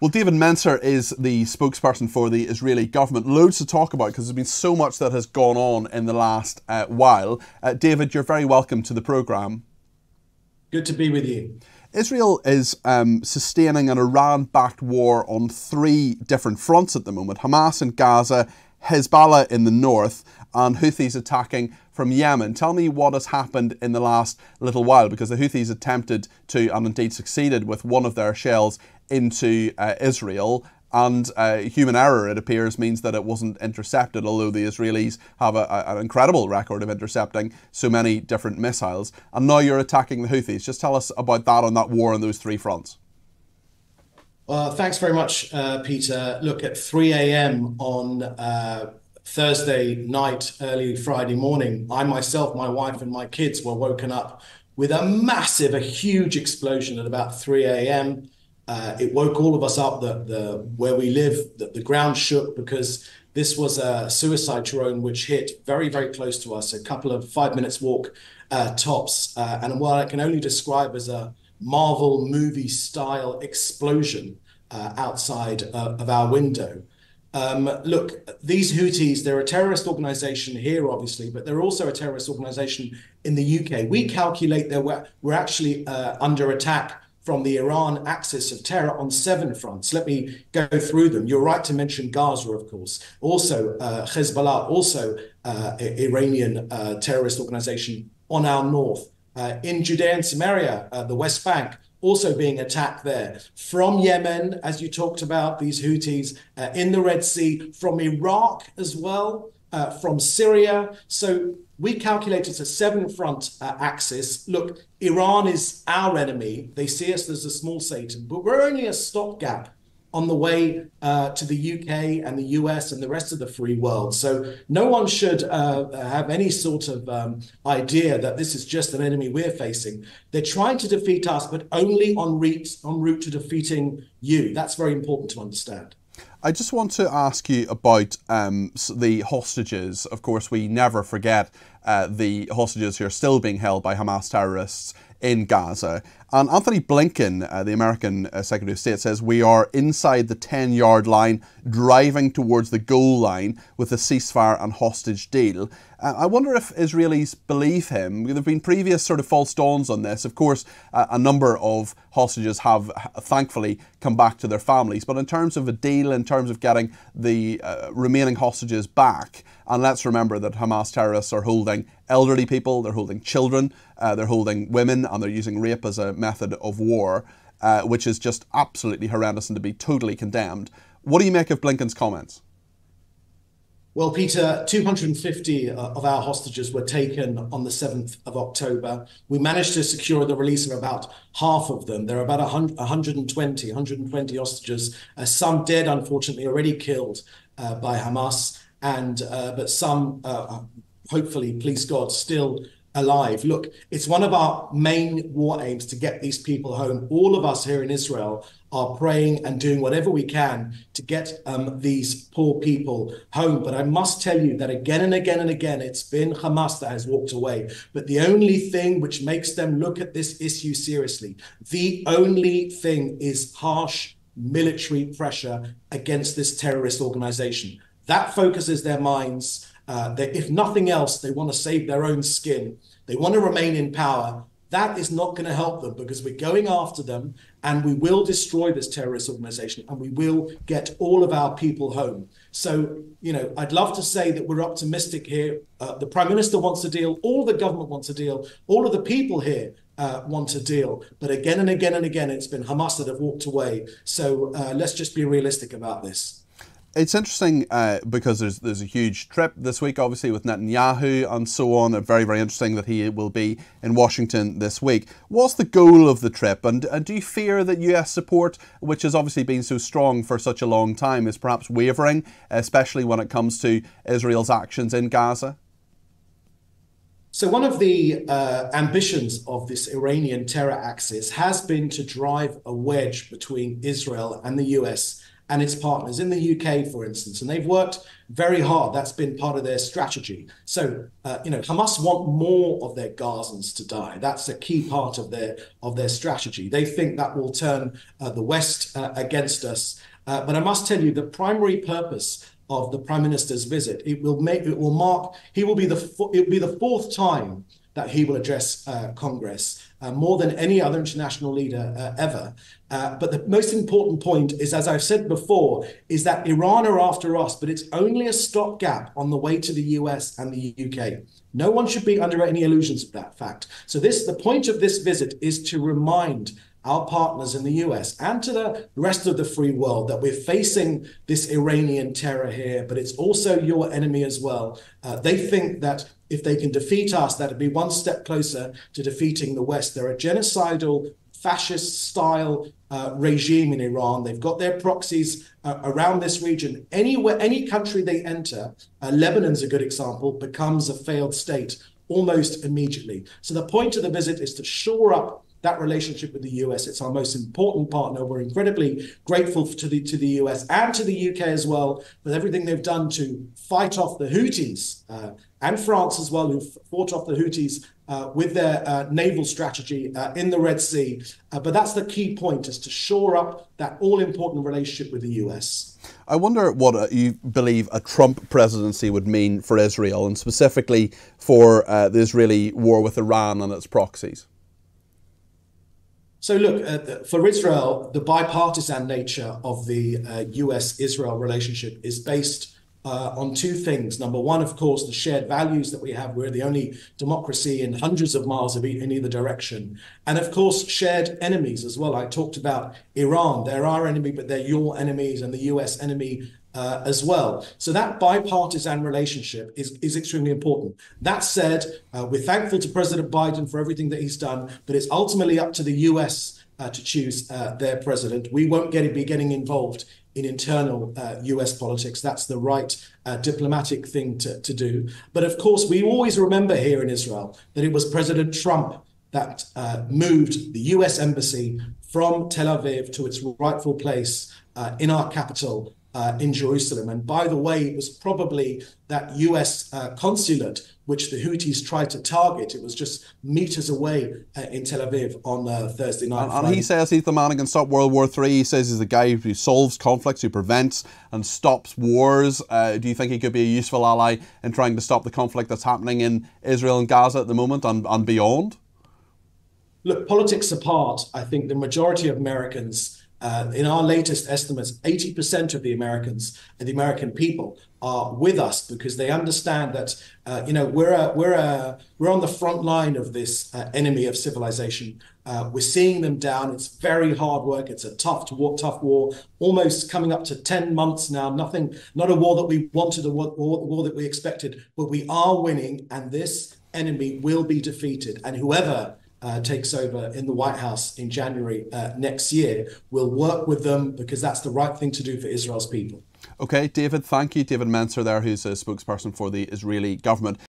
Well, David Mencer is the spokesperson for the Israeli government. Loads to talk about because there's been so much that has gone on in the last while. David, you're very welcome to the programme. Good to be with you. Israel is sustaining an Iran-backed war on three different fronts at the moment. Hamas in Gaza, Hezbollah in the north, and Houthis attacking from Yemen. Tell me what has happened in the last little while, because the Houthis attempted to, and indeed succeeded with one of their shells into Israel, and human error, it appears, means that it wasn't intercepted, although the Israelis have an incredible record of intercepting so many different missiles. And now you're attacking the Houthis. Just tell us about that on that war on those three fronts. Well, thanks very much, Peter. Look, at 3 a.m. on Thursday night, early Friday morning, I myself, my wife and my kids were woken up with a huge explosion at about 3 a.m. It woke all of us up, where we live, the ground shook, because this was a suicide drone which hit very, very close to us, a couple of 5 minutes walk tops. And what I can only describe as a Marvel movie style explosion outside of our window. Look, these Houthis, they're a terrorist organization here, obviously, but they're also a terrorist organization in the UK. We calculate that we're actually under attack from the Iran axis of terror on 7 fronts. Let me go through them. You're right to mention Gaza, of course. Also, Hezbollah, also Iranian terrorist organization on our north. In Judea and Samaria, the West Bank, also being attacked there. From Yemen, as you talked about, these Houthis in the Red Sea, from Iraq as well, from Syria. So we calculate it's a 7-front axis. Look, Iran is our enemy. They see us as a small Satan, but we're only a stopgap on the way to the UK and the US and the rest of the free world. So no one should have any sort of idea that this is just an enemy we're facing. They're trying to defeat us, but only en route to defeating you. That's very important to understand. I just want to ask you about the hostages. Of course, we never forget the hostages who are still being held by Hamas terrorists in Gaza. And Anthony Blinken, the American Secretary of State, says we are inside the 10-yard line, driving towards the goal line with a ceasefire and hostage deal. I wonder if Israelis believe him. There have been previous sort of false dawns on this. Of course, a number of hostages have thankfully come back to their families. But in terms of a deal, in terms of getting the remaining hostages back, and let's remember that Hamas terrorists are holding elderly people, they're holding children, they're holding women, and they're using rape as a method of war, which is just absolutely horrendous and to be totally condemned. What do you make of Blinken's comments? Well, Peter, 250 of our hostages were taken on the 7th of October. We managed to secure the release of about half of them. There are about 120 hostages, some dead, unfortunately, already killed by Hamas, and but some, hopefully, please God, still alive. Look, it's one of our main war aims to get these people home. All of us here in Israel are praying and doing whatever we can to get these poor people home. But I must tell you that again and again and again, it's been Hamas that has walked away. But the only thing which makes them look at this issue seriously, the only thing is harsh military pressure against this terrorist organization. That focuses their minds. That if nothing else, they want to save their own skin. They want to remain in power. That is not going to help them, because we're going after them and we will destroy this terrorist organization and we will get all of our people home. So, I'd love to say that we're optimistic here. The Prime Minister wants a deal. All the government wants a deal. All of the people here want a deal. But again and again and again, it's been Hamas that have walked away. So let's just be realistic about this. It's interesting because there's a huge trip this week, obviously, with Netanyahu and so on. Very, very interesting that he will be in Washington this week. What's the goal of the trip? And do you fear that US support, which has obviously been so strong for such a long time, is perhaps wavering, especially when it comes to Israel's actions in Gaza? So one of the ambitions of this Iranian terror axis has been to drive a wedge between Israel and the US and its partners in the UK, for instance, and they've worked very hard. That's been part of their strategy. So, Hamas want more of their Gazans to die. That's a key part of their strategy. They think that will turn the West against us. But I must tell you, the primary purpose of the Prime Minister's visit, he will be the fourth time that he will address Congress, more than any other international leader ever. But the most important point is, as I've said before, is that Iran are after us, but it's only a stopgap on the way to the US and the UK. No one should be under any illusions of that fact. So the point of this visit is to remind our partners in the US and to the rest of the free world that we're facing this Iranian terror here, but it's also your enemy as well. They think that if they can defeat us, that'd be one step closer to defeating the West. They're a genocidal, fascist-style regime in Iran. They've got their proxies around this region. Any country they enter, Lebanon's a good example, becomes a failed state almost immediately. So the point of the visit is to shore up that relationship with the US. It's our most important partner. We're incredibly grateful to the US and to the UK as well for everything they've done to fight off the Houthis, and France as well, who fought off the Houthis with their naval strategy in the Red Sea. But that's the key point, is to shore up that all-important relationship with the US. I wonder what you believe a Trump presidency would mean for Israel, and specifically for the Israeli war with Iran and its proxies. So look, for Israel, the bipartisan nature of the US-Israel relationship is based on two things. Number one, of course, the shared values that we have. We're the only democracy in hundreds of miles in either direction. And of course, shared enemies as well. I talked about Iran. They're our enemy, but they're your enemies, and the US enemy as well. So that bipartisan relationship is extremely important. That said, we're thankful to President Biden for everything that he's done, but it's ultimately up to the US to choose their president. We won't be getting involved in internal US politics. That's the right diplomatic thing to do. But of course, we always remember here in Israel that it was President Trump that moved the US embassy from Tel Aviv to its rightful place in our capital, in Jerusalem. And by the way, it was probably that US consulate which the Houthis tried to target. It was just meters away in Tel Aviv on Thursday night. And he says he's the man who can stop World War III. He says he's the guy who solves conflicts, who prevents and stops wars. Do you think he could be a useful ally in trying to stop the conflict that's happening in Israel and Gaza at the moment and beyond? Look, politics apart, I think the majority of Americans, in our latest estimates, 80% of the Americans and the American people are with us because they understand that we're on the front line of this enemy of civilization. We're seeing them down. It's very hard work. It's a tough war, almost coming up to 10 months now. Not a war that we wanted, a war that we expected, but we are winning, and this enemy will be defeated. And whoever takes over in the White House in January next year, we'll work with them because that's the right thing to do for Israel's people. Okay, David, thank you. David Mencer there, who's a spokesperson for the Israeli government.